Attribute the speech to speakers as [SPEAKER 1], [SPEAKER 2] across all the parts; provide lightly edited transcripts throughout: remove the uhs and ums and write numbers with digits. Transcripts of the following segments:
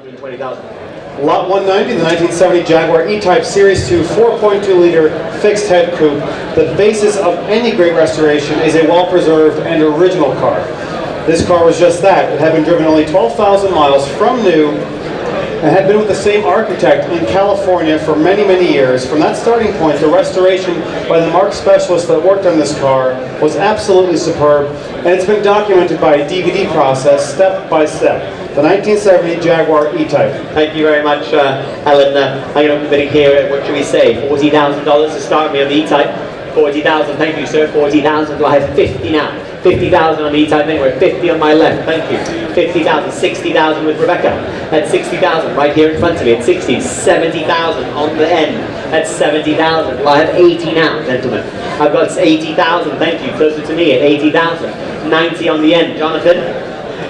[SPEAKER 1] 120,000.
[SPEAKER 2] Lot 190, the 1970 Jaguar E-Type Series 2 4.2 liter fixed head coupe. The basis of any great restoration is a well-preserved and original car. This car was just that. It had been driven only 12,000 miles from new and had been with the same architect in California for many, many years. From that starting point, the restoration by the marque specialist that worked on this car was absolutely superb, and it's been documented by a DVD process, step by step. The 1970 Jaguar E-Type.
[SPEAKER 1] Thank you very much, Alan. I'm going to be here, what should we say, $40,000 to start me on the E-Type. 40,000, thank you, sir. 40,000, do I have 50 now? 50,000 on the E-Type, then we're at 50 on my left, thank you. 50,000, 60,000 with Rebecca. At 60,000, right here in front of me, at 60, 70,000 on the end. At 70,000, well, I have 80 now, gentlemen. I've got 80,000, thank you, closer to me at 80,000. 90 on the end, Jonathan.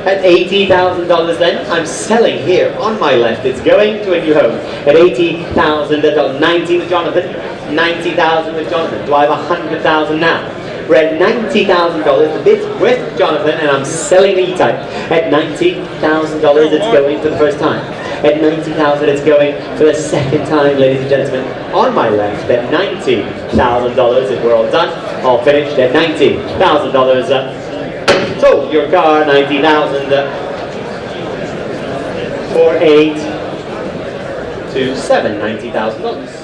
[SPEAKER 1] At $80,000 then, I'm selling here on my left. It's going to a new home. At $80,000, 90 with Jonathan, 90,000 with Jonathan. Do I have 100,000 now? We're at $90,000, the bid with Jonathan, and I'm selling the E-Type. At $90,000, it's going for the first time. At $90,000, it's going for the second time, ladies and gentlemen. On my left, at $90,000, if we're all done, all finished at $90,000. So your car, 90,000 for 8 to 7, $90,000.